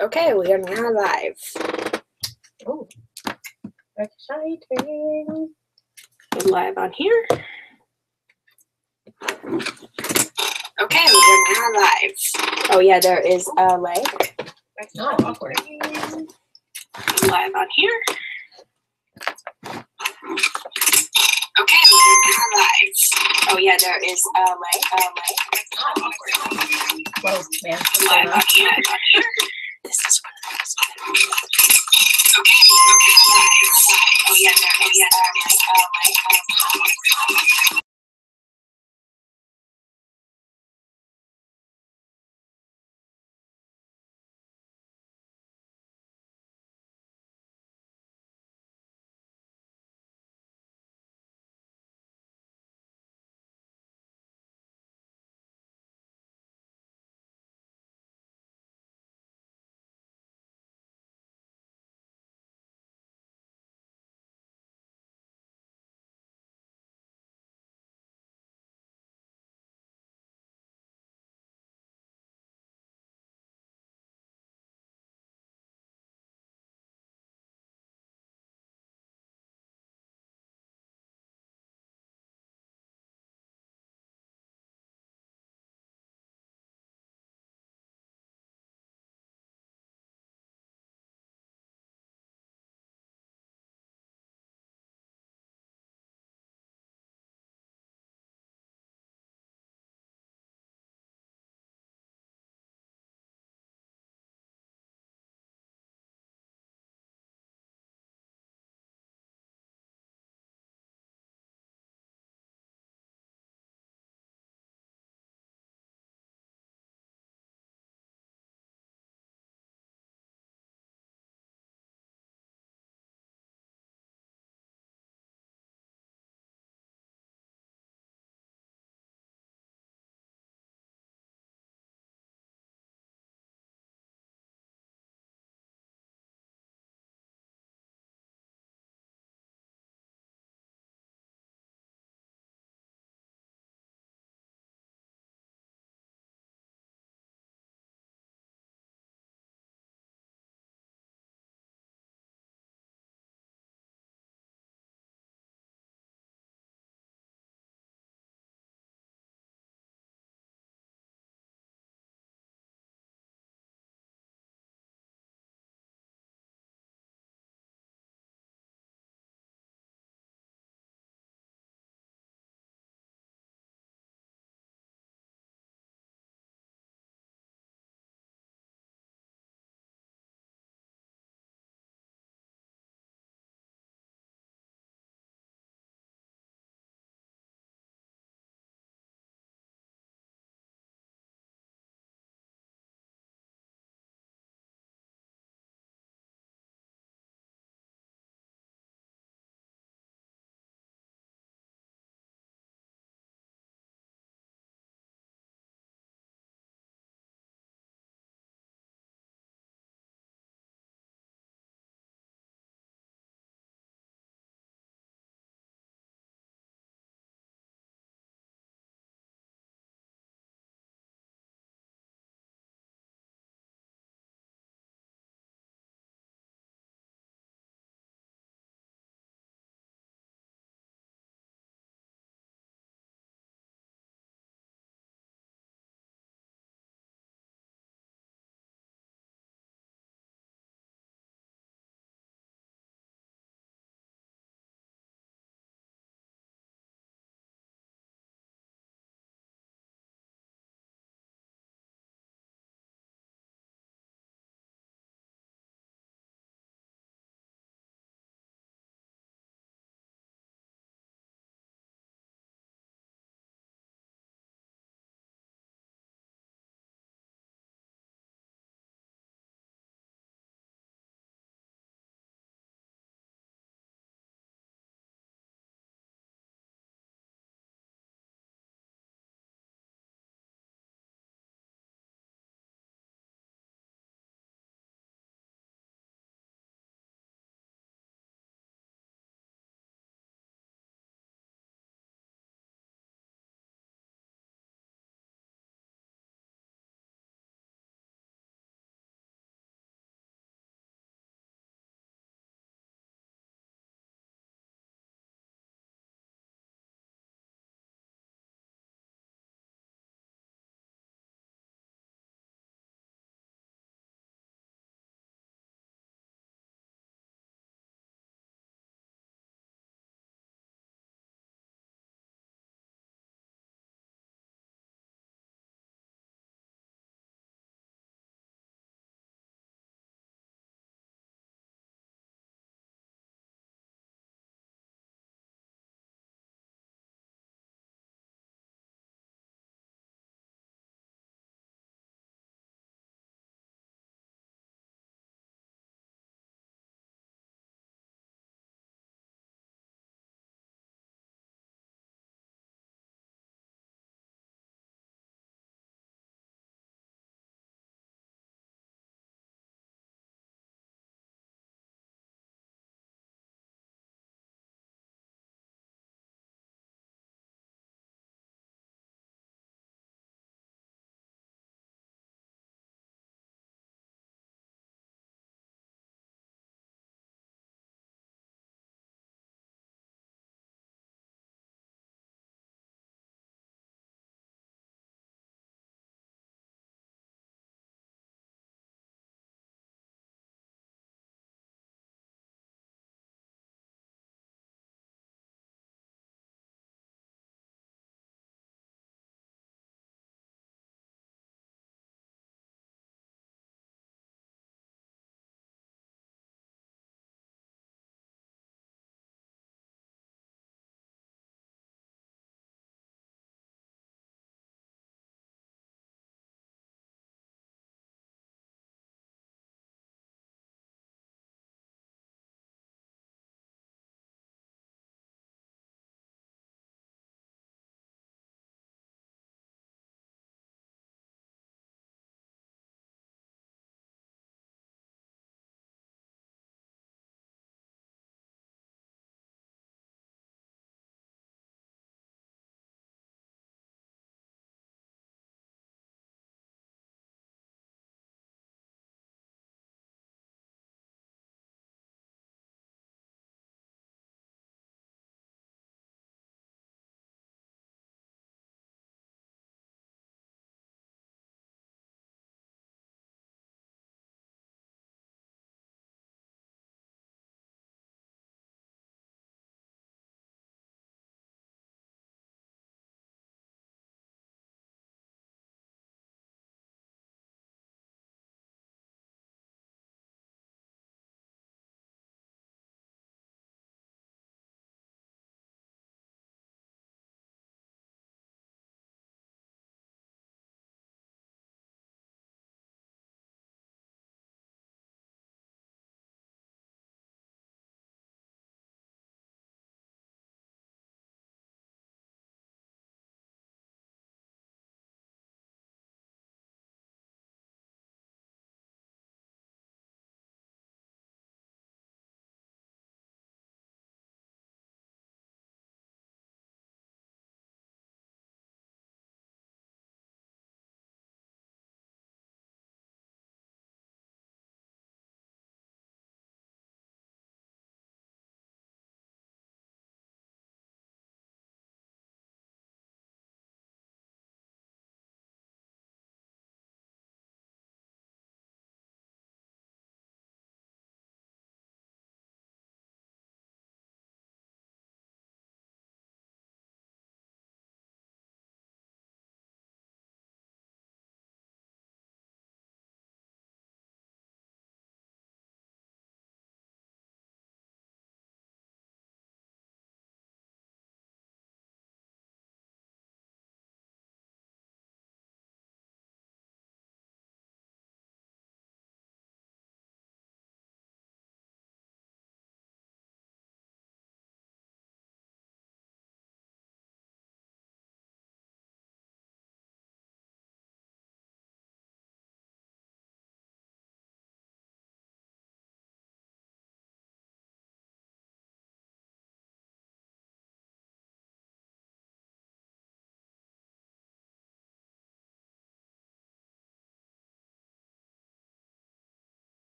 Okay, we are now live. Oh, exciting. We're live on here. Okay, we are now live. Oh yeah, there is a lag. That's not awkward. Live on here. Okay, we are now live. Oh yeah, there is a lag. That's not awkward. Whoa, man. Live on here. This is one of those. Okay, live. Oh yeah, there is a lag.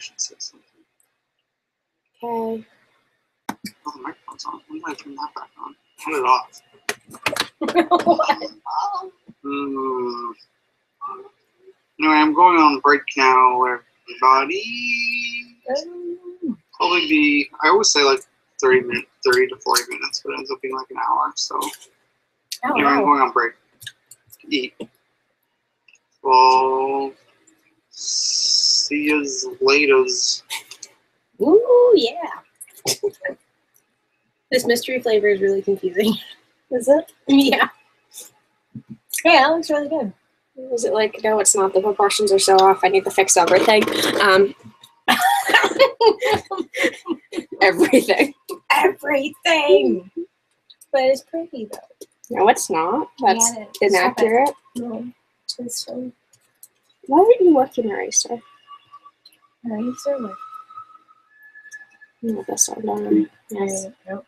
should say something. Okay. Oh, the microphone's on. When do I turn that back on? Turn it off. What? Anyway, I'm going on break now, everybody. Probably be, I always say like 30 to 40 minutes, but it ends up being like an hour. So Oh, anyway, I'm wow. going on break. Eat. Well, see yous laters. Ooh, yeah. This mystery flavor is really confusing. Is it? Yeah. Yeah, that looks really good. Is it like, no, it's not. The proportions are so off. I need to fix everything. Everything. Everything. But it's pretty though. No, it's not. That's Yeah, inaccurate. No, it's so Why aren't you working eraser? nice. No, this one down. Yes. Nope.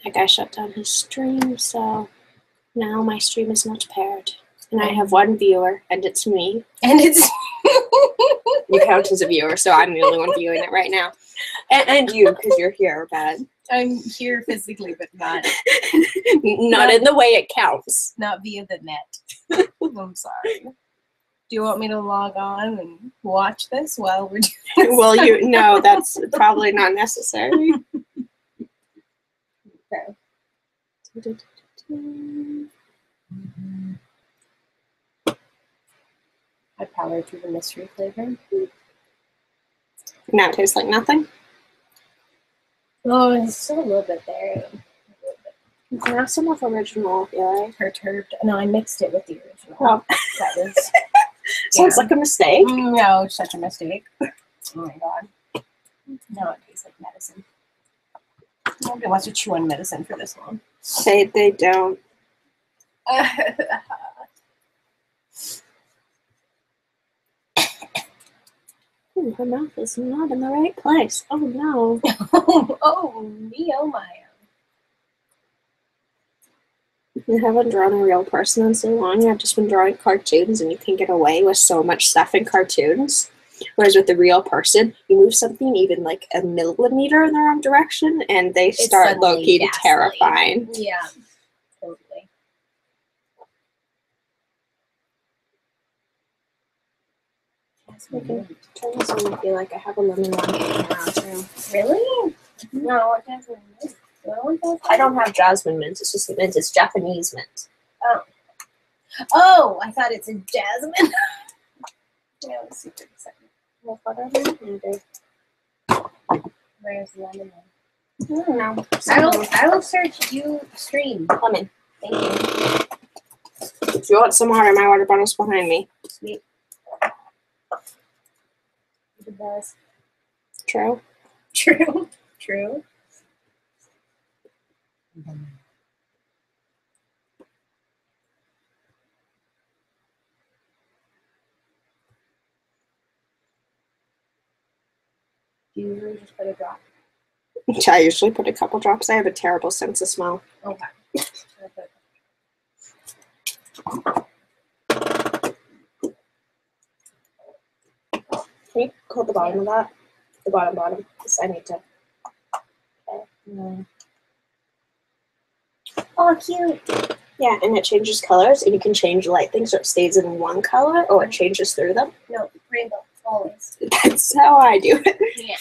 That guy shut down his stream, so now my stream is not paired. And I have one viewer, and it's me. And it's You count as a viewer, so I'm the only one viewing it right now. And you, because you're here, but I'm here physically, but not not in the way it counts. via the net. I'm sorry. Do you want me to log on and watch this while we're doing this? Well, no, that's probably not necessary. Okay. I powered through the mystery flavor. Now it tastes like nothing. Oh, it's still a little bit there. You can have some of original, yeah. Perturbed. No, I mixed it with the original. Oh. That was Sounds like a mistake. no, such a mistake. Oh my god. No, it tastes like medicine. Nobody wants to chew on medicine for this long. They don't. Her mouth is not in the right place. Oh no. Oh, me, oh my. I haven't drawn a real person in so long. I've just been drawing cartoons, and you can get away with so much stuff in cartoons. Whereas with the real person, you move something even like a millimeter in the wrong direction, and they start suddenly looking ghastly. terrifying. Yeah, totally. I can turn this on and feel like I have a lemon lime now too. Really? No, it doesn't. No, I don't have jasmine mint. It's just mint. It's Japanese mint. Oh, I thought it's a jasmine. Yeah, it was super exciting. Maybe. Where's the lemon? I don't know. I will search you stream. Lemon. Thank you. If you want some water, my water bottle's behind me. Sweet. The best. True. True. True. Do you usually just put a drop? I usually put a couple drops. I have a terrible sense of smell. Okay. Can you hold the bottom of that? The bottom. Because I need to. Okay. Oh, cute. Yeah, and it changes colors, and you can change light things so it stays in one color, or it changes through them. No, rainbow, always. That's how I do it. Yeah.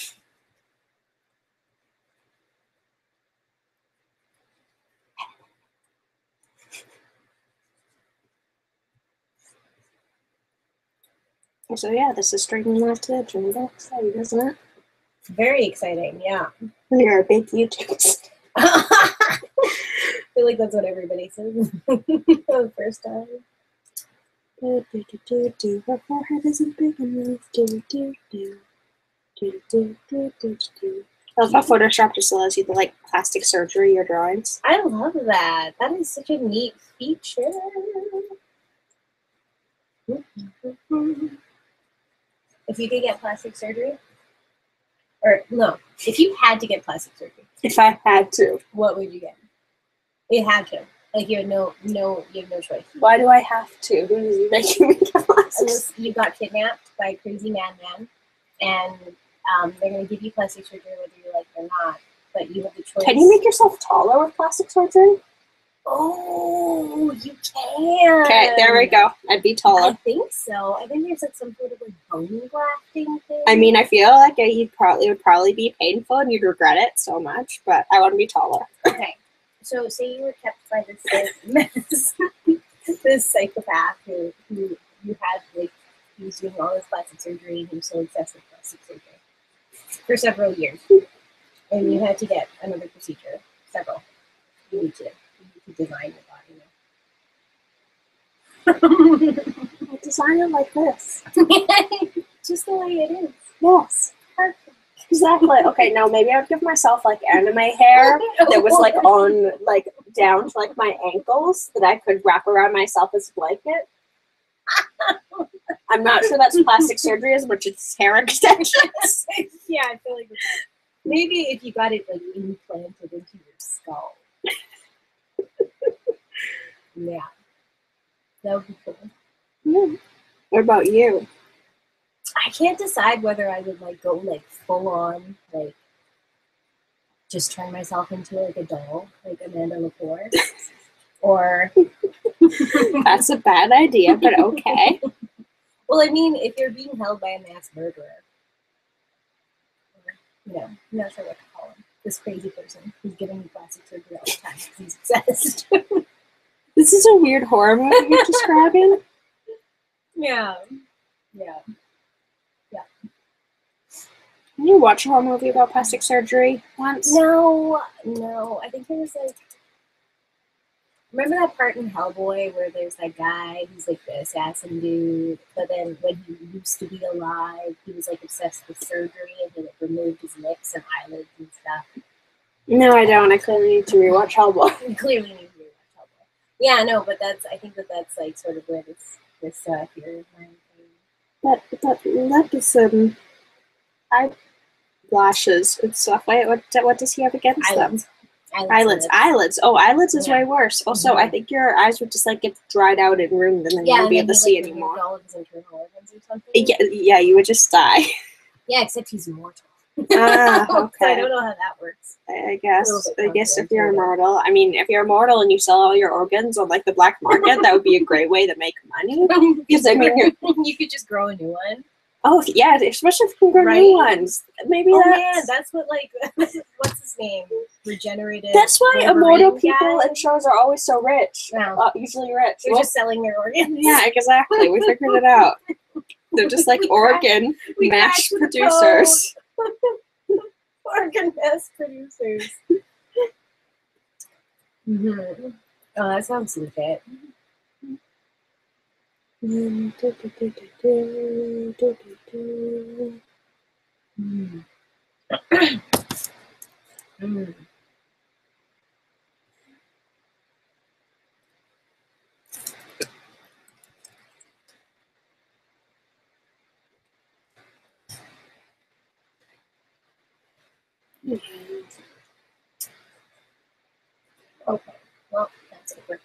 So yeah, this is stringing left edge, and that's exciting, isn't it? Very exciting, yeah. When you're a big YouTuber. I feel like that's what everybody says for the first time. Her forehead isn't big enough. I love how Photoshop just allows you to like plastic surgery your drawings. I love that. That is such a neat feature. If you could get plastic surgery, or no, if you had to get plastic surgery, If I had to. what would you get? You had to. Like you have no choice. Why do I have to? Who's making me get glasses? Unless you got kidnapped by a crazy madman, and they're gonna give you plastic surgery whether you like it or not. But you have the choice. Can you make yourself taller with plastic surgery? Oh, you can. Okay, there we go. I'd be I taller. think so. I think there's like some sort of like bone grafting thing. I mean, I feel like it would probably be painful and you'd regret it so much, but I want to be taller. Okay, so say you were kept by this this psychopath who you had like he was doing all this plastic surgery and he was so obsessed with plastic surgery for several years, and you had to get another procedure. Several. You need to design your body now. I design it like this. Just the way it is. Yes. Perfect. Exactly. Okay, no, maybe I'd give myself like anime hair that was like on like down to like my ankles that I could wrap around myself as a blanket. I'm not sure that's plastic surgery as much as hair extensions. Yeah, I feel like maybe if you got it like implanted into your skull. Yeah. That would be cool. Yeah. What about you? I can't decide whether I would like go like full on like just turn myself into like a doll, like Amanda Lepore, or That's a bad idea, but okay. well, I mean, if you're being held by a mass murderer, or, you know, I'm not sure what to call him. This crazy person who's giving me plastic surgery all the time because he's obsessed. This is a weird horror movie you're describing. Yeah. Can you watch a horror movie about plastic surgery once? No. I think there was like, remember that part in Hellboy where there's that guy who's like the assassin dude, but then when he used to be alive, he was like obsessed with surgery and he like removed his lips and eyelids and stuff. No, I don't. I clearly need to rewatch Hellboy. You clearly need to rewatch Hellboy. Yeah, no, but I think that's like sort of where this theory of mine came. That is eyelashes and stuff. What does he have against them? Eyelids. Oh, eyelids is way worse. Also, I think your eyes would just like get dried out and ruined, and then you wouldn't be able to see anymore. All of his internal organs or something. Yeah, you would just die. Yeah, except he's immortal. Ah, okay. I don't know how that works. I guess if you're immortal, I mean, if you're immortal and you sell all your organs on like the black market, that would be a great way to make money. Because I mean, you could just grow a new one. Oh yeah, especially if you can grow new ones. Maybe that's what like what's his name? Regenerative. That's why immortal people in shows are always so rich. No. Usually rich. They're just selling their organs. Yeah, exactly. We figured it out. They're just like organ mass producers. Organ mass producers. Mm-hmm. Oh, that sounds legit. Mm. Mm. Okay, well, that's over.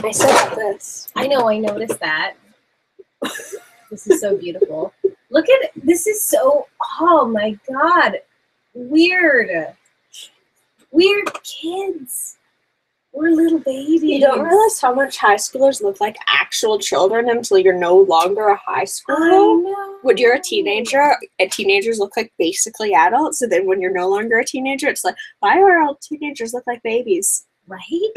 I said this. I know, I noticed that. This is so beautiful. Look at it. This is so, oh my God. Weird. Weird kids. We're little babies. You don't realize how much high schoolers look like actual children until you're no longer a high schooler. I know. When you're a teenager, teenagers look like basically adults. So then when you're no longer a teenager, it's like, why are all teenagers look like babies? Right?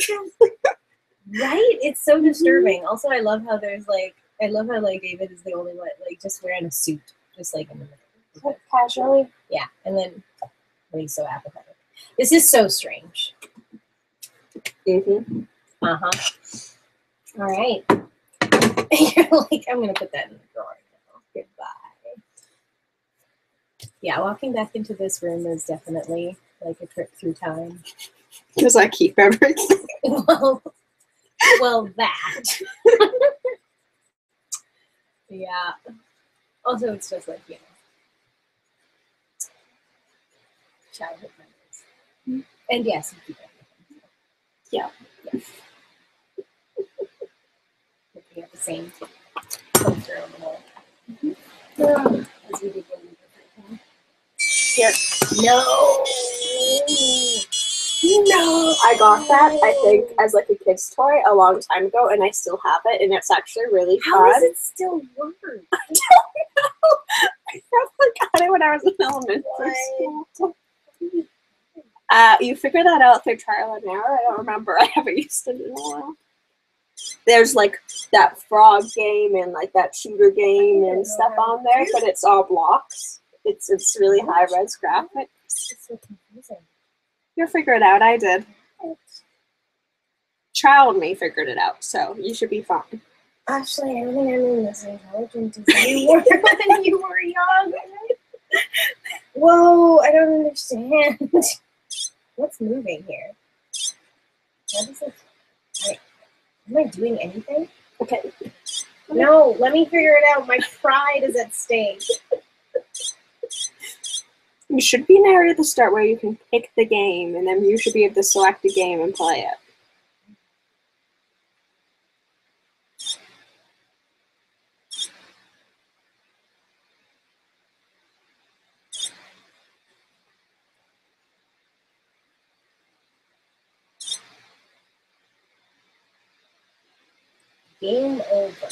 Right? It's so disturbing. Also, I love how like David is the only one like just wearing a suit, just like in the middle. Casually. Yeah, and then he's so apathetic. This is so strange. Mm-hmm. Uh-huh. All right. You're like, I'm gonna put that in the drawer now. Goodbye. Yeah, walking back into this room is definitely like a trip through time. Because I keep everything. Well, that. Yeah. Also, it's just like, childhood memories. And yes, you keep everything. Yeah. Looking at the same poster on the wall. As we did when we were 13. Here. No! No! I got that, I think, as like a kid's toy a long time ago, and I still have it, and it's actually really fun. How does it still work? I don't know. I probably got it when I was in elementary school. You figure that out through trial and error. I don't remember. I haven't used it in a while. There's like that frog game and like that shooter game and stuff on there, but it's all blocks. It's really high res graphics. It's so confusing. You'll figure it out. I did. Child me figured it out, so you should be fine. Actually, I don't think I'm as intelligent as you were when you were young. Whoa, I don't understand. What's moving here? What is it? Am I doing anything? Okay. No, let me figure it out. My pride is at stake. You should be an area at the start where you can pick the game, and then you should be able to select a game and play it. Game over.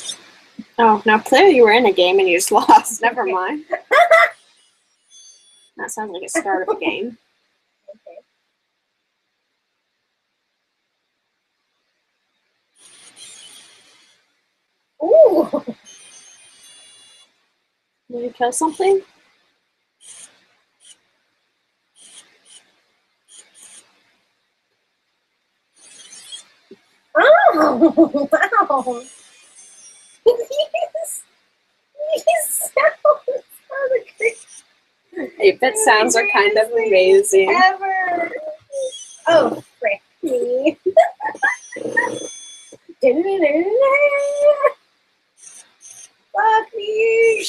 Oh, now clearly you were in a game and you just lost. Never mind. That sounds like a start of a game. Okay. Ooh! Did you kill something? Oh! Wow! These sounds are the greatest 8-bit sounds are kind of amazing. ever! Oh, frick me. Fuck me!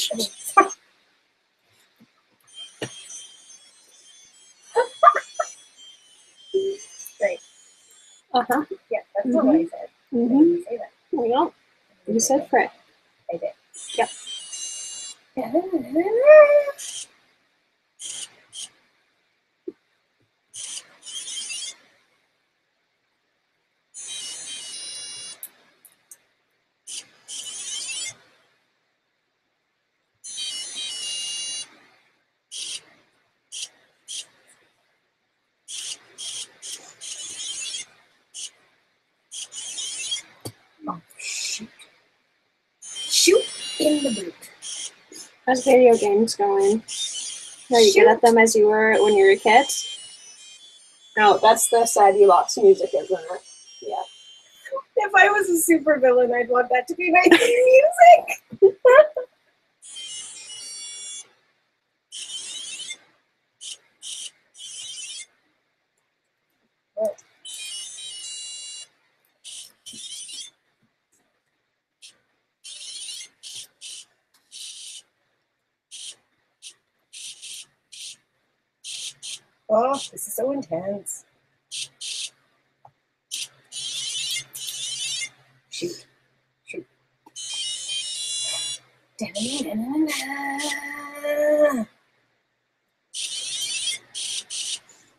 Great. Uh-huh. Yeah, that's not what I said. I Mm-hmm. didn't say that. Well, you said frick. I did. Yep. Oh, shoot. Shoot in the boot. How's video games going? Are you good at them as you were when you were a kid? No, that's the Sadie Locks music, isn't it? Yeah. If I was a super villain, I'd want that to be my theme music. Oh, this is so intense. Shoot. Shoot. Da-na-na-na-na.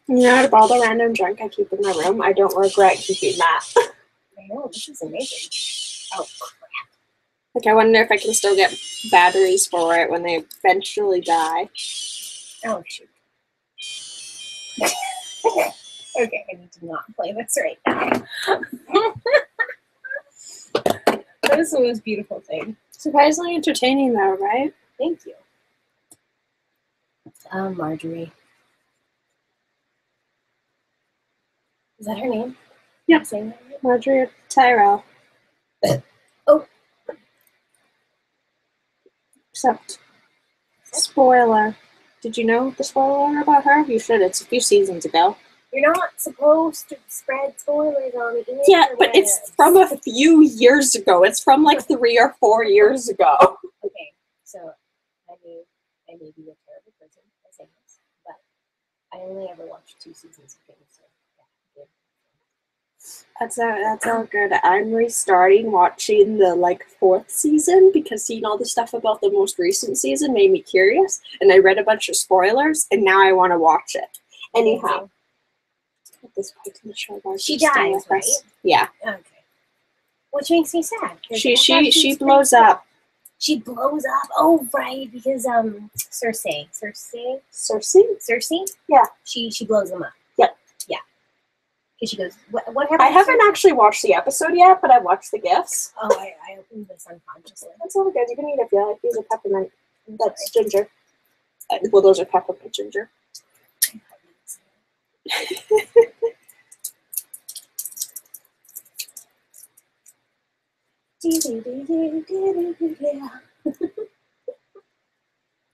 You know, out of all the random junk I keep in my room, I don't regret keeping that. I know, this is amazing. Oh, crap. Like, I wonder if I can still get batteries for it when they eventually die. Oh, shoot. Okay, I need to not play this right now. That is the most beautiful thing. Surprisingly entertaining, though, right? Thank you. Marjorie. Is that her name? Yeah. Am I saying that right? Marjorie Tyrell. Oh. Except, spoiler. Did you know the spoiler about her? You should. It's a few seasons ago. You're not supposed to spread spoilers on the internet. Yeah, but it's from a few years ago. It's from like 3 or 4 years ago. Okay, so I may be a terrible person by saying this, but I only ever watched 2 seasons of Game of Thrones. That's all good. I'm restarting watching the 4th season because seeing all the stuff about the most recent season made me curious, and I read a bunch of spoilers, and now I want to watch it. Anyhow, at this point in the show, guys, She she's still dies, with right? us. Yeah, Okay. Which makes me sad. 'cause she I thought she she she was blows pretty cool. up. She blows up. Oh, right, because Cersei. Cersei? Yeah. She blows them up. Yep. Yeah. Because she goes, what happened? I haven't actually watched the episode yet, but I've watched the GIFs. Oh, I opened this unconsciously. That's all good. You can eat it if you like. These are peppermint. That's ginger. Well, those are peppermint ginger.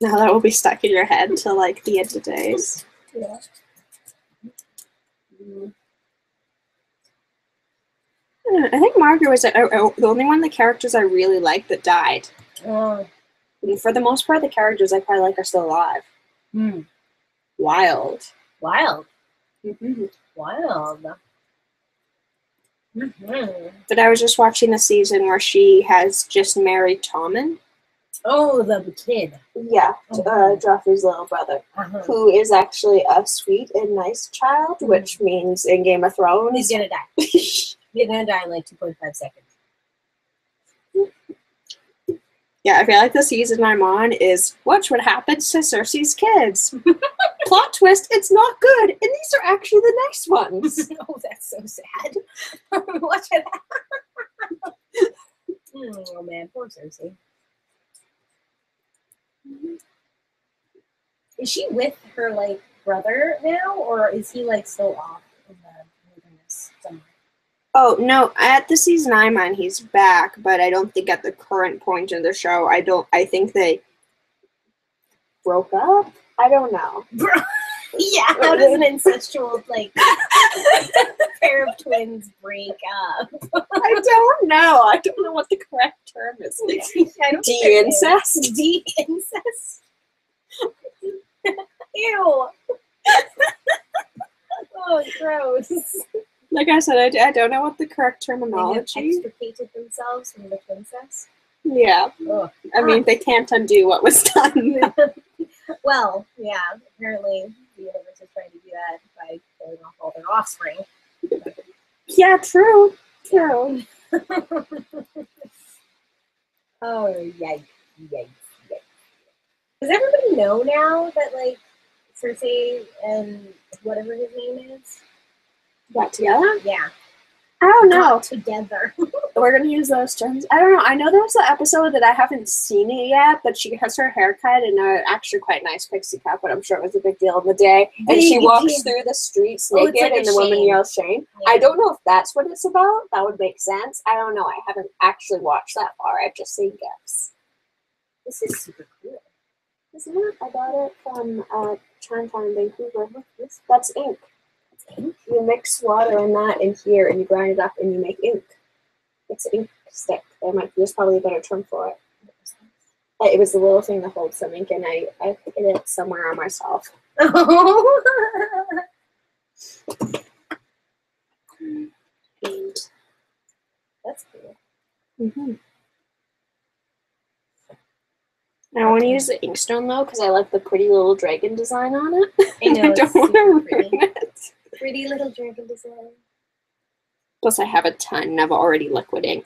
Now that will be stuck in your head till the end of days. Yeah. I think Margaret was the only one of the characters I really liked that died. Oh. And for the most part, the characters I quite like are still alive. Wild. Wild. Mm-hmm. Wild. But I was just watching a season where she has just married Tommen. Oh, the kid. Yeah, Joffrey's little brother, who is actually a sweet and nice child, which means in Game of Thrones he's gonna die. He's gonna die in 2.5 seconds. Yeah, I feel like the season I'm on is watch what happens to Cersei's kids. Plot twist, it's not good, and these are actually the nice ones. Oh, that's so sad. Watch it. Oh man, poor Cersei. Is she with her brother now, or is he still off in the wilderness somewhere? Oh no, at the season I'm on, he's back, but I don't think at the current point in the show, I think they broke up? I don't know. Yeah, how does an incestual pair of twins break up? I don't know. I don't know what the correct term is. De-incest? De-incest? Ew. Oh, gross. Like I said, I don't know what the correct terminology. They have extricated themselves from the princess. Yeah. Ugh. I mean, they can't undo what was done. Well, yeah, apparently the universe is trying to do that by killing off all their offspring. Yeah, true. True. Oh, yikes. Does everybody know now that, Cersei and whatever his name is got together? Yeah. I don't know. Got together. We're going to use those terms. I don't know. I know there's an episode that I haven't seen it yet, but she has her haircut in a actually quite nice pixie cut, but I'm sure it was a big deal in the day. And she walks through the streets naked and the woman yells shame. Yeah. I don't know if that's what it's about. That would make sense. I don't know. I haven't actually watched that far. I've just seen GIFs. This is super cool. Isn't it? I got it from Chinatown in Vancouver. Look, that's ink. That's ink? You mix water in that in here and you grind it up and you make ink. It's an ink stick. There's probably a better term for it. It was the little thing that holds some ink, and I hid it somewhere on myself. And that's cool. Mm-hmm. I want to use the inkstone though because I like the pretty little dragon design on it. I know. I don't want to ruin it. Pretty little dragon design. Plus, I have a ton of already liquid ink.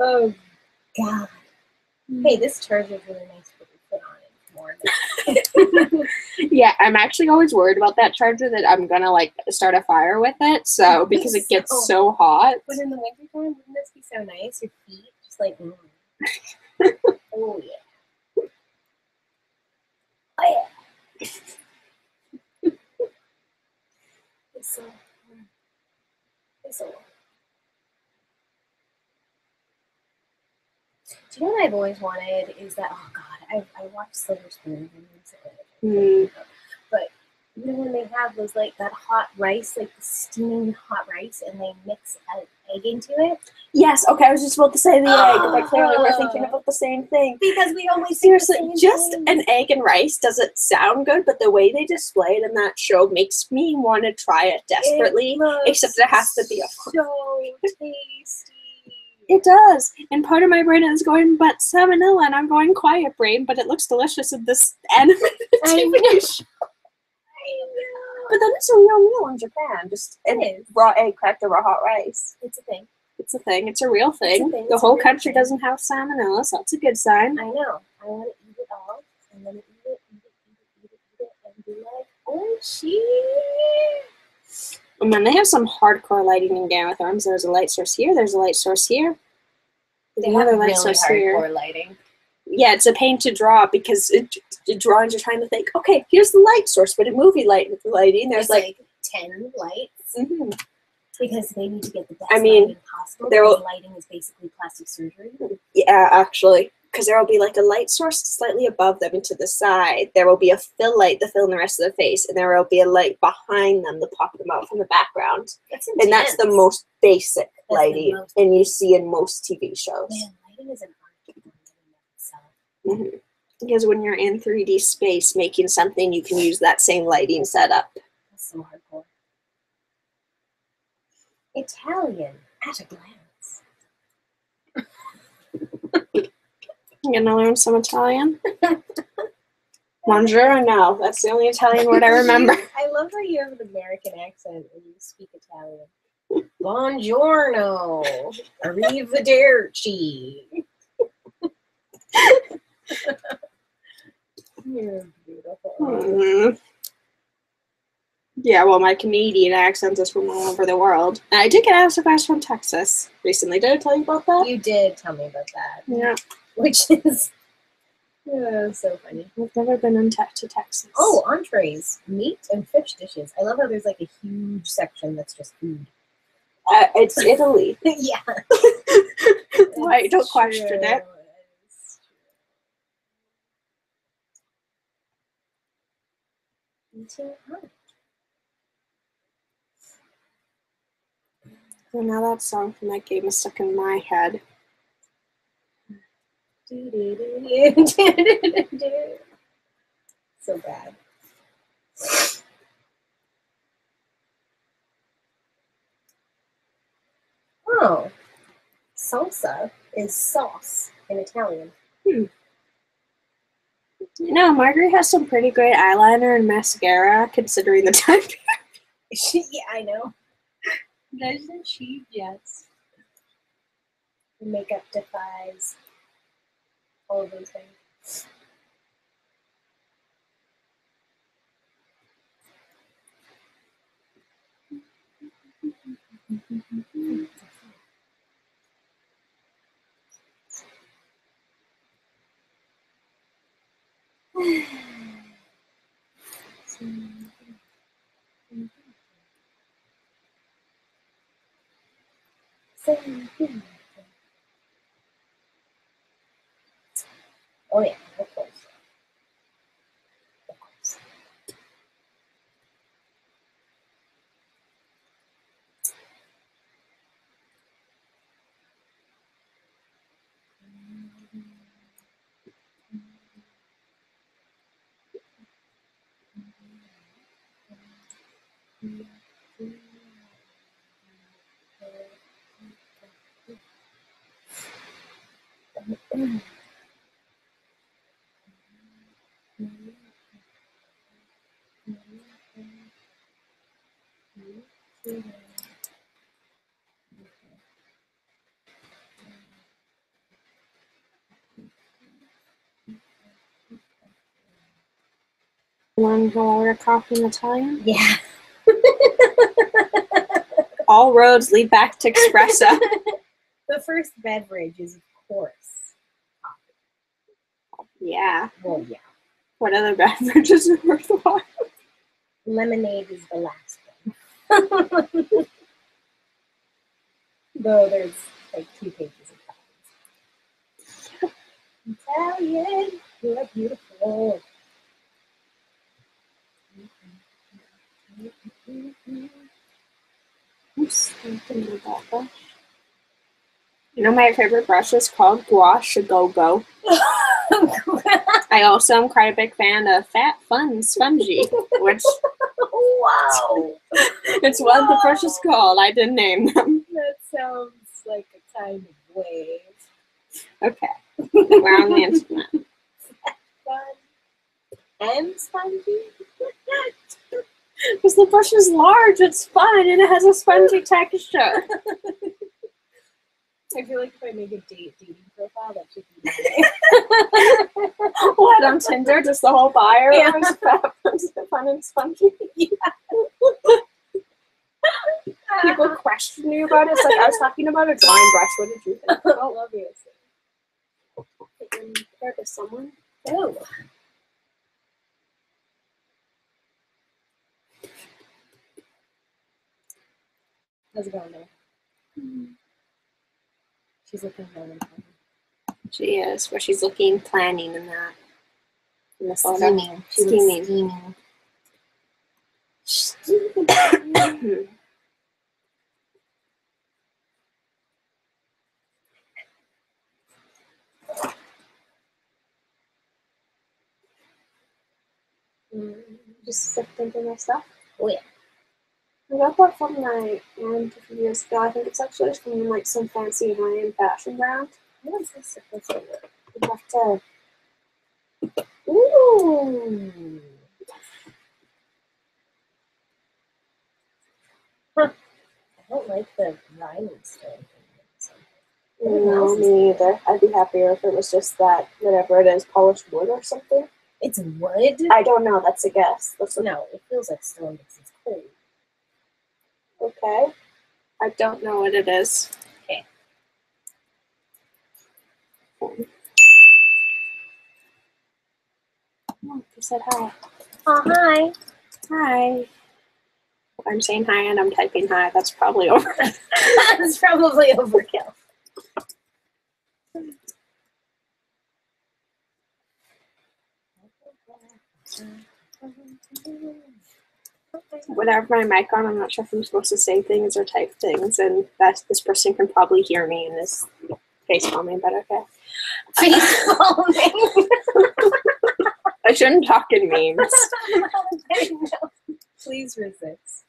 Oh, God. Hey, this charger is really nice to put on it more. Yeah, I'm actually always worried about that charger that I'm going to start a fire with it. So, because it gets so hot. But in the wintertime, wouldn't this be so nice? Your feet just oh, yeah. Oh, yeah. It's so warm. Do you know what I've always wanted is that, oh God, I watched Silver Spoon recently. But You know when they have those like that hot rice, like the steaming hot rice, and they mix an egg into it? Yes, okay, I was just about to say the egg, but clearly we're thinking about the same thing. Because we always Seriously, think the same just things. an egg and rice doesn't sound good, but the way they display it in that show makes me want to try it desperately, except it has to be a so tasty. It does, and part of my brain is going, but salmonella, and I'm going quiet brain, but it looks delicious in this animated TV show. I know. But then it's a real meal in Japan, just raw egg cracked over hot rice. It's a thing. It's a thing. It's a real thing. It's a thing. The It's a whole real country thing. doesn't have salmonella, so that's a good sign. I know. I want to eat it all. I'm going to eat it, and be like, oh, shit. And then they have some hardcore lighting in Game of Thrones. There's a light source here. There's a light source here. There's They another have light really source hardcore here. lighting. Yeah, it's a pain to draw because the drawings are trying to think, okay, here's the light source, but a movie lighting, there's like 10 lights. Mm-hmm. Because they need to get the best lighting possible. Because lighting is basically plastic surgery. Yeah, actually. Because there will be like a light source slightly above them and to the side. There will be a fill light to fill in the rest of the face, and there will be a light behind them to pop them out from the background. And that's the most basic lighting, and you see in most TV shows. Man, lighting is an art form in itself. Mm-hmm. Because when you're in 3D space making something, you can use that same lighting setup. That's so hardcore. Italian at a glance. I'm gonna learn some Italian. Buongiorno. That's the only Italian word I remember. I love how you have an American accent when you speak Italian. Buongiorno. Arrivederci. You're beautiful. Mm-hmm. Yeah, well, my Canadian accent is from all over the world. And I did get asked if I was from Texas recently. Did I tell you about that? You did tell me about that. Yeah. Which is so funny. I've never been to Texas. Oh, entrees. Meat and fish dishes. I love how there's like a huge section that's just food. It's Italy. Yeah. Why? Don't question it. So now that song from that game is stuck in my head. So bad. Oh, salsa is sauce in Italian. You know, Margaret has some pretty great eyeliner and mascara, considering the time period. Yeah, I know. Doesn't she? Yes. Makeup defies all of those things. Oh yeah, of course. Of course. Learn how to order coffee in Italian? Yeah. All roads lead back to espresso. The first beverage is, of course, coffee. Yeah. Well, yeah. What other beverages are worthwhile? Lemonade is the last one. Though there's like 2 pages of coffee. Italian, you're beautiful. You know, my favorite brush is called Gouache Go Go. I also am quite a big fan of Fat Fun Spongy, which Wow. it's what the brush is called. I didn't name them. That sounds like a kind of wave. Okay, we're on the internet. Fun and spongy. Because the brush is large, it's fun, and it has a spongy texture. I feel like if I make a dating profile, that should be mine. What, on Tinder? Just the whole bio? Yeah. Is fun and spongy? People question you about it. It's like, I was talking about a drawing brush. What did you think? Oh, obviously. Compared to someone? Oh. How's it going there? She's looking really fun. She is, where she's looking, planning in that. In the photo. Scheming. She was Scheming. scheming. Just sifting through my stuff. Oh yeah. I got that from my aunt a few years ago. I think it's actually from like some fancy high-end fashion brand. What is this supposed to look? You have to. Ooh. Huh. I don't like the rhinestone thing. No, me either. I'd be happier if it was just that, whatever it is, polished wood or something. It's wood? I don't know. That's a guess. No, it feels like stone because it's cold. Okay. I don't know what it is. Okay. Oh, you said hi. Oh, hi. Hi. I'm saying hi and I'm typing hi. That's probably over. That's probably overkill. When I have my mic on, I'm not sure if I'm supposed to say things or type things, and this person can probably hear me in this face palming, but okay. Face palming. I shouldn't talk in memes. Please resist.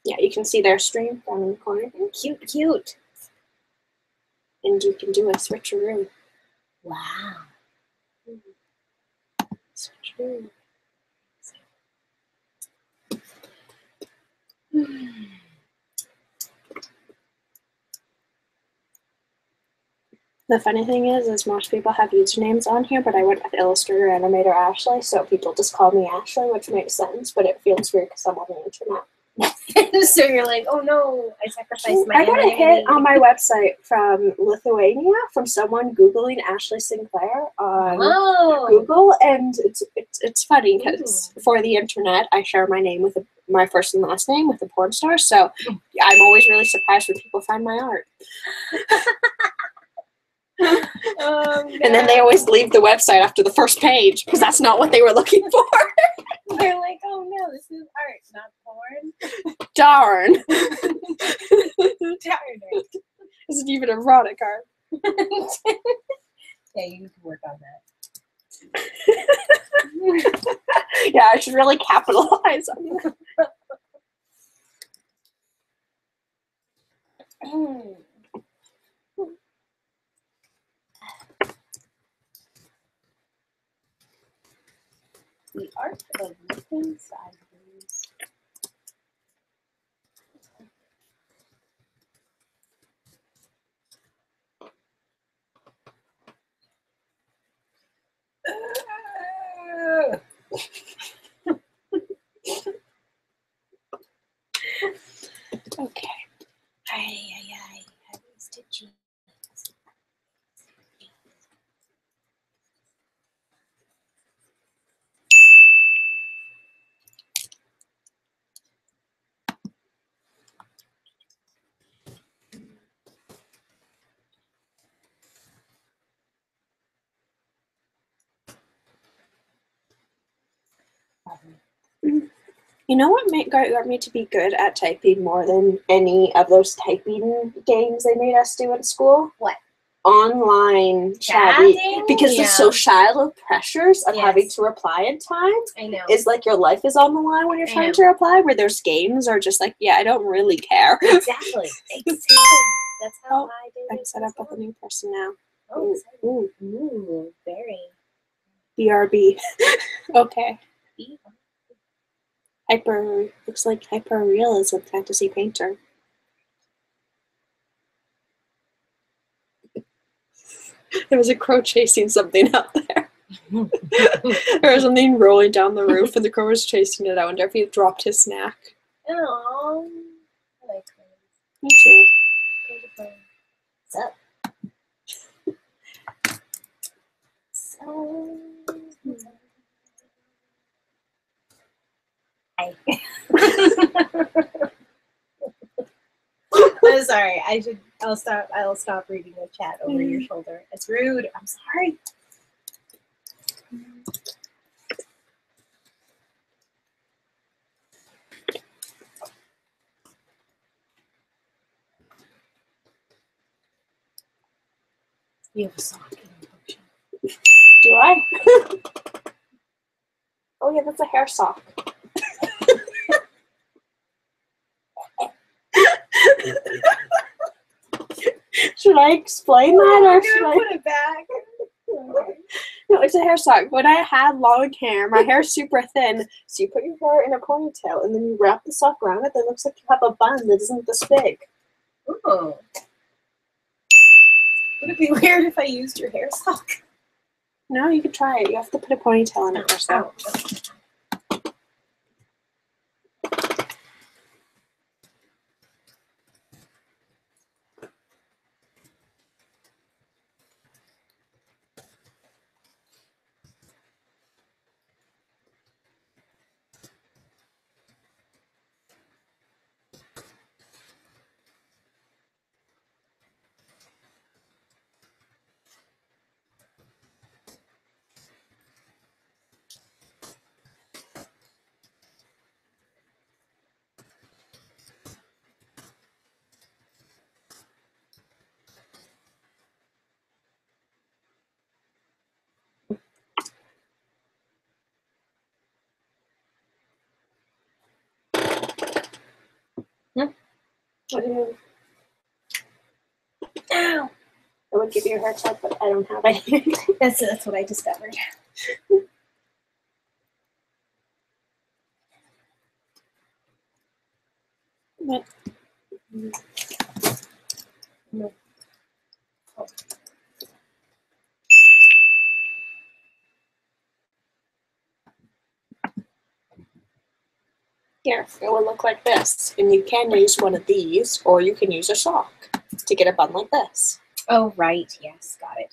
Yeah, you can see their stream down in the corner. Cute, cute. And you can do a switcheroo. Wow. Switcheroo. The funny thing is most people have usernames on here, but I went with Illustrator Animator Ashley, so people just call me Ashley, which makes sense, but it feels weird because I'm on the internet. So you're like, oh no, I sacrificed my I got a anonymity. hit on my website from Lithuania from someone Googling Ashley Sinclair on Google, and it's funny because for the internet, I share my name with my first and last name with a porn star, so I'm always really surprised when people find my art. No. And then they always leave the website after the first page because that's not what they were looking for. They're like, oh no, this is art, not porn. Darn. Darn it. Isn't even erotic art. Yeah, you need to work on that. Yeah, I should really capitalize on that. The art of looking sideways. Okay. Stitching. You know what got me to be good at typing more than any of those typing games they made us do in school? What? Online chatting. Chatting? Because the Yeah. societal pressures of Yes. having to reply in time I know. is like your life is on the line when you're I trying know. to reply, where those games are just like, yeah, I don't really care. Exactly. Exactly. That's how Oh, my day I'm is set up as with a well. new person now. Oh, Ooh, ooh, very. BRB. Okay. Be- Looks like hyper realism fantasy painter. There was a crow chasing something out there. There was something rolling down the roof, and the crow was chasing it. I wonder if he dropped his snack. Oh, I like crows. Me too. What's up? So, hi. I'm sorry. I'll stop reading the chat over your shoulder. It's rude. I'm sorry. You have a sock in your bookshelf. Do I? Oh yeah, that's a hair sock. Should I explain that, or should I put it back? No, it's a hair sock. When I had long hair, my hair's super thin, so you put your hair in a ponytail and then you wrap the sock around it. That looks like you have a bun that isn't this big. Oh. Would it be weird if I used your hair sock? No, you could try it. You have to put a ponytail in it first. Ow. Ow. I would give you a haircut, but I don't have any. That's what I discovered. What? No. Oh. Here, it will look like this. And you can use one of these, or you can use a sock to get a bun like this. Oh, right. Yes, got it.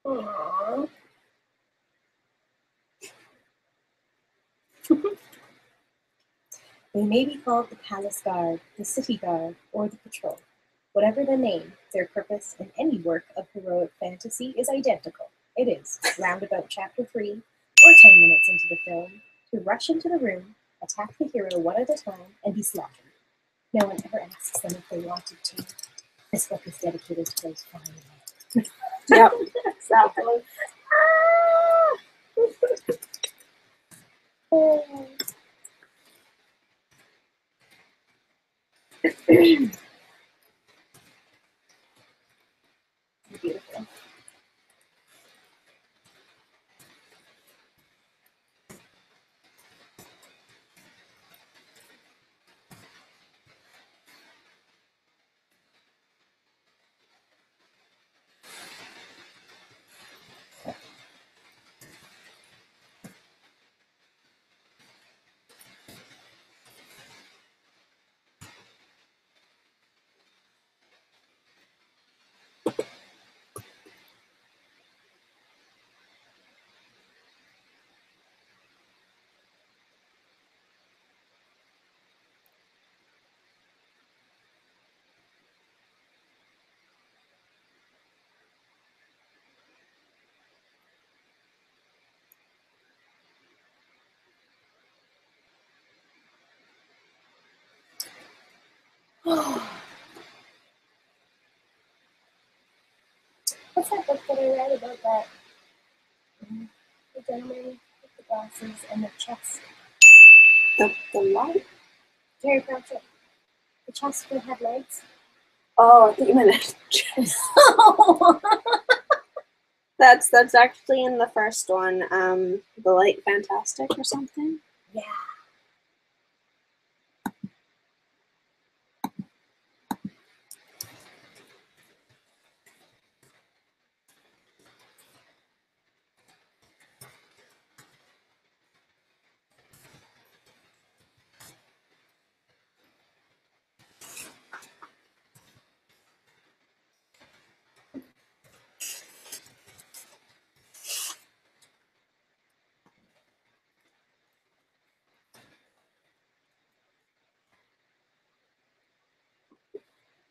Aww. They may be called the Palace Guard, the City Guard, or the Patrol. Whatever the name, their purpose in any work of heroic fantasy is identical. It is, round about chapter 3, or 10 minutes into the film, to rush into the room, attack the hero one at a time, and be slaughtered. No one ever asks them if they wanted to. This book is dedicated to those fine men. Yep, exactly. Beautiful. What's that book that I read about that? The gentleman with the glasses and the chest. The light? Terry Pratchett. The chest that had legs. Oh, I think you meant That's actually in the first one, The Light Fantastic or something. Yeah.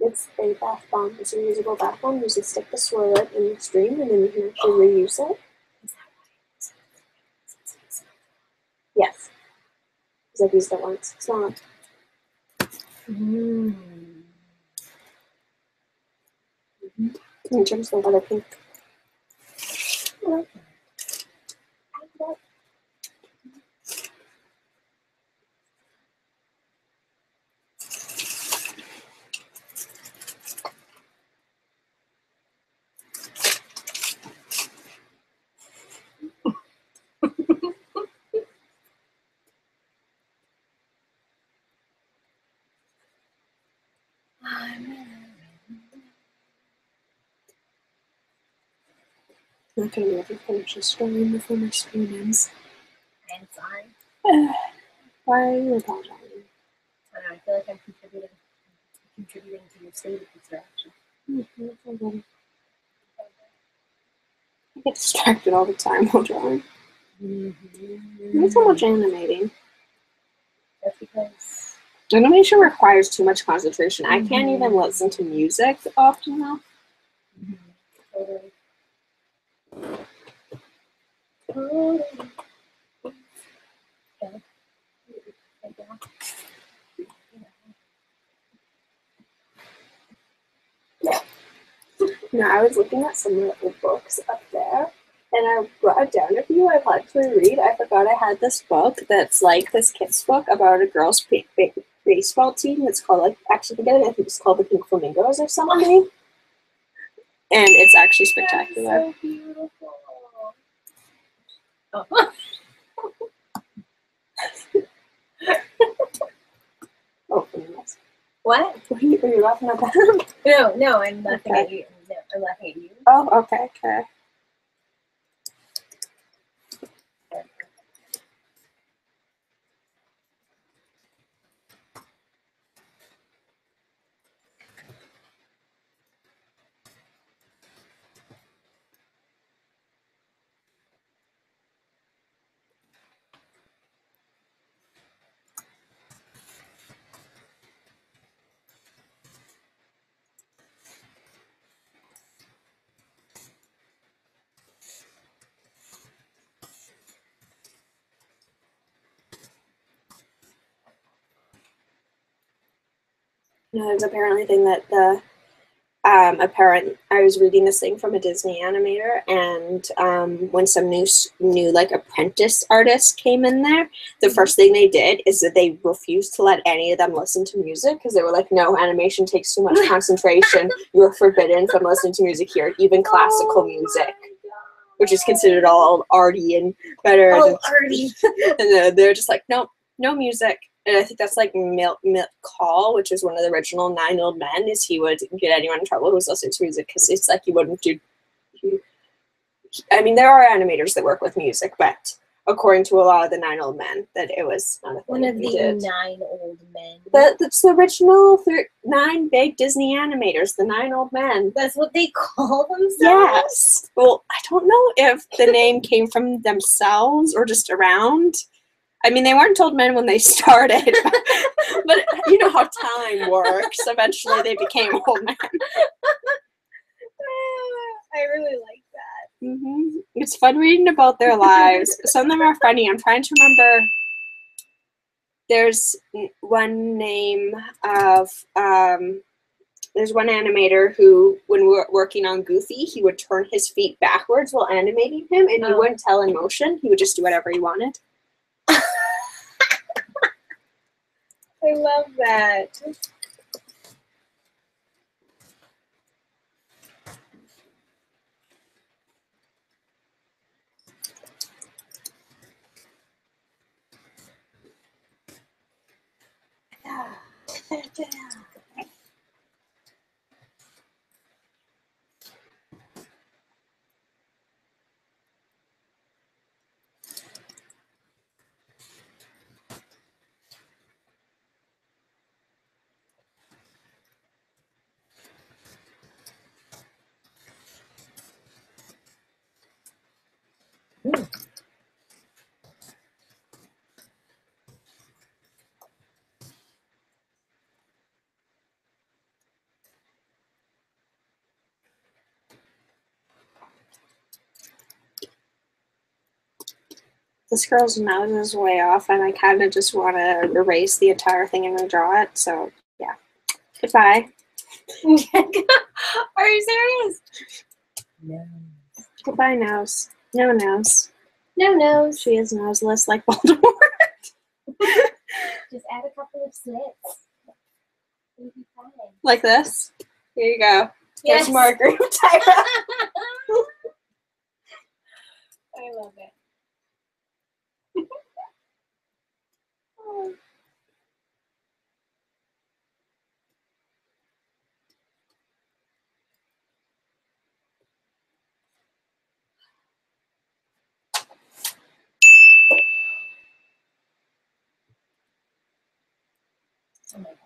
It's a bath bomb. It's a reusable bath bomb. You just stick the swirl it in the stream and then you can actually reuse it. Yes. Because I've used it once. It's not. Mm. In terms of the leather pink. I'm not going to be able to finish this story before my screen ends. I'm sorry. Why are you apologizing? I don't know, I feel like I'm contributing to your state of distraction. I get distracted all the time while drawing. Not so much animating. That's because Animation requires too much concentration. I can't even listen to music often enough. totally. Totally. Yeah. No, I was looking at some of the books up there, and I brought down a few I've had to read. I forgot I had this book that's like this kid's book about a girls' baseball team. It's called, like, actually, I think it's called the Pink Flamingos or something. And it's actually spectacular. That is so beautiful. Oh. Oh, goodness. What? Are you laughing at that? No, I'm laughing Okay. at you. No, I'm laughing at you. Oh, okay. No, there's apparently a thing that the I was reading this thing from a Disney animator, and when some new like apprentice artists came in there, the first thing they did is that they refused to let any of them listen to music because they were like, no, animation takes too much concentration. You're forbidden from listening to music here, even classical music, which is considered all arty and better. All arty. And they're just like, no music. And I think that's like Milt Call, which is one of the original 9 Old Men, is he would get anyone in trouble who was listening to music because it's like you wouldn't do. I mean, there are animators that work with music, but according to a lot of the 9 Old Men, that it was not a thing. One of the did. 9 old men. That's the original 9 big Disney animators, the 9 Old Men. That's what they call themselves? Yes. Well, I don't know if the name came from themselves or just around. I mean, they weren't old men when they started, but you know how time works. Eventually, they became old men. I really like that. Mm-hmm. It's fun reading about their lives. Some of them are funny. I'm trying to remember. there's one name of there's one animator who, when we were working on Goofy, he would turn his feet backwards while animating him, and he wouldn't tell in motion. He would just do whatever he wanted. I love that. This girl's nose is way off, and I kind of just want to erase the entire thing and redraw it. So, yeah. Goodbye. Are you serious? No. Goodbye, nose. No nose. No nose. She is noseless like Voldemort. Just add a couple of slits. It'll be fine. Like this. Here you go. Yes. Here's more group type. I love it. Oh my god.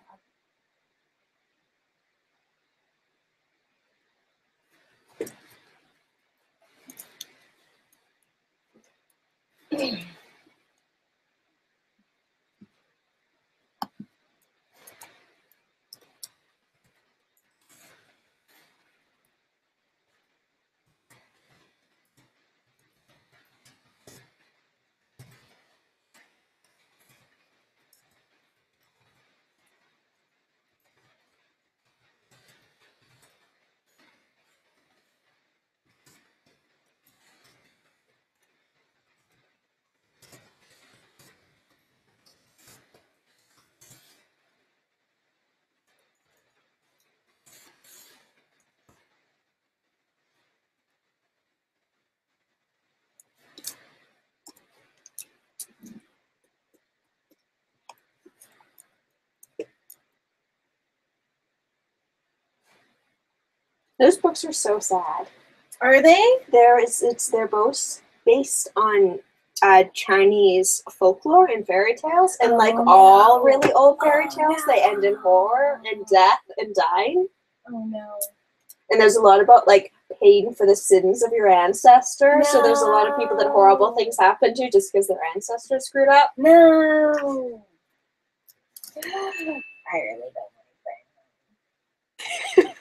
Those books are so sad. Are they? They're both based on Chinese folklore and fairy tales, and all really old fairy tales, they end in horror and death and dying. Oh no. And there's a lot about paying for the sins of your ancestors. So there's a lot of people that horrible things happen to just because their ancestors screwed up. No. I really don't want to play.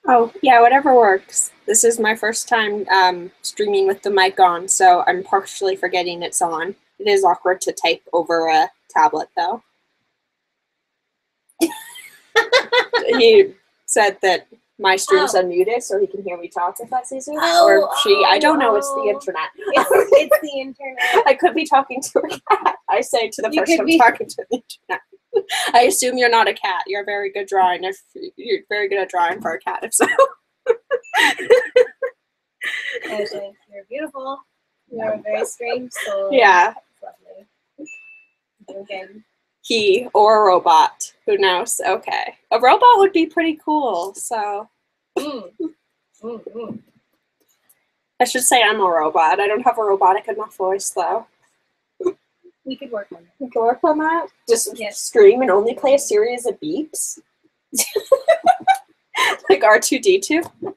Oh, yeah, whatever works. This is my first time streaming with the mic on, so I'm partially forgetting it's on. It is awkward to type over a tablet, though. He said that my stream's unmuted, so he can hear me talk if that's easier. Or she, I don't know, it's the internet. It's the internet. I could be talking to a cat. I say to the person I'm talking to the internet. I assume you're not a cat. You're a very good drawing. If you're very good at drawing for a cat, if so. Ashley, you're beautiful. You're a very strange soul. Yeah. Lovely. Okay. He or a robot. Who knows? Okay. A robot would be pretty cool, so. I should say I'm a robot. I don't have a robotic enough voice, though. We could work on it. We can work on that? Just stream and only play a series of beeps? Like R2-D2?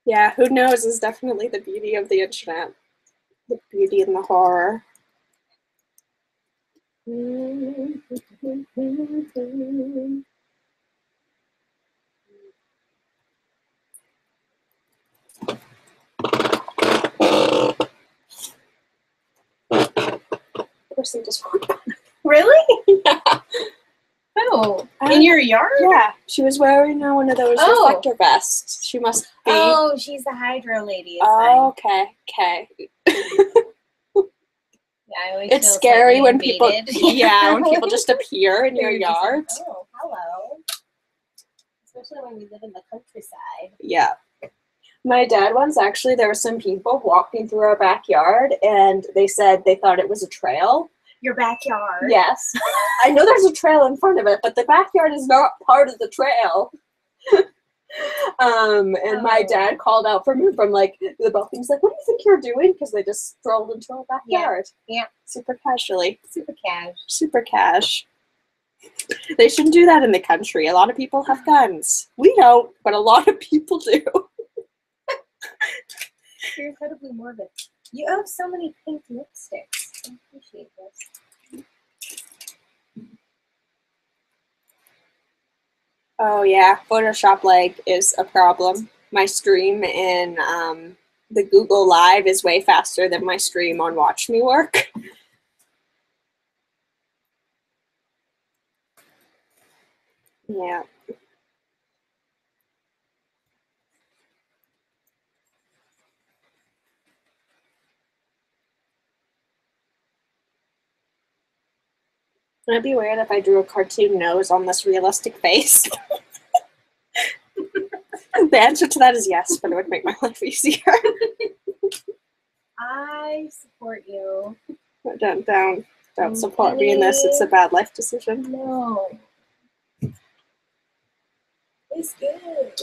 Yeah, who knows is definitely the beauty of the internet. The beauty and the horror. Person just walked by. Really? Yeah. Oh, in your yard? Yeah, she was wearing one of those reflector vests. She must be. Oh, she's the hydro lady. Oh, okay. Yeah, it's scary when people. Yeah, when people just appear in your yard. Like, oh, hello. Especially when we live in the countryside. Yeah. My dad once actually, there were some people walking through our backyard, and they said they thought it was a trail. Your backyard? Yes. I know there's a trail in front of it, but the backyard is not part of the trail. And my dad called out for me from like the balcony. He's like, "What do you think you're doing?" Because they just strolled into our backyard. Yeah. Super casually. Super cash. Super cash. They shouldn't do that in the country. A lot of people have guns. We don't, but a lot of people do. You're incredibly morbid. You have so many pink lipsticks. I appreciate this. Oh yeah, Photoshop lag is a problem. My stream in the Google Live is way faster than my stream on Watch Me Work. Yeah. It'd be weird if I drew a cartoon nose on this realistic face. The answer to that is yes, but it would make my life easier. I support you. Don't support me in this. It's a bad life decision. No. It's good.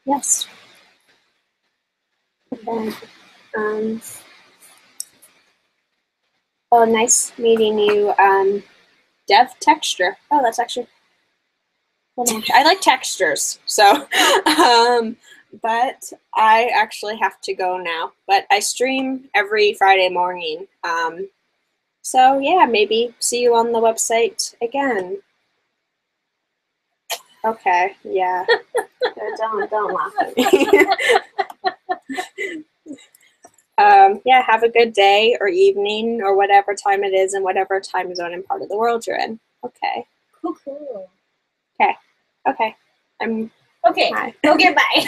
Yes. Okay. Oh, nice meeting you, Dev Texture. Oh, that's actually. I like textures, so. But I actually have to go now. But I stream every Friday morning. So yeah, maybe see you on the website again. Okay, yeah. Don't laugh at me. Yeah, have a good day or evening or whatever time it is in whatever time zone and part of the world you're in. Okay. Cool. Okay. Okay. Hi. Okay, bye.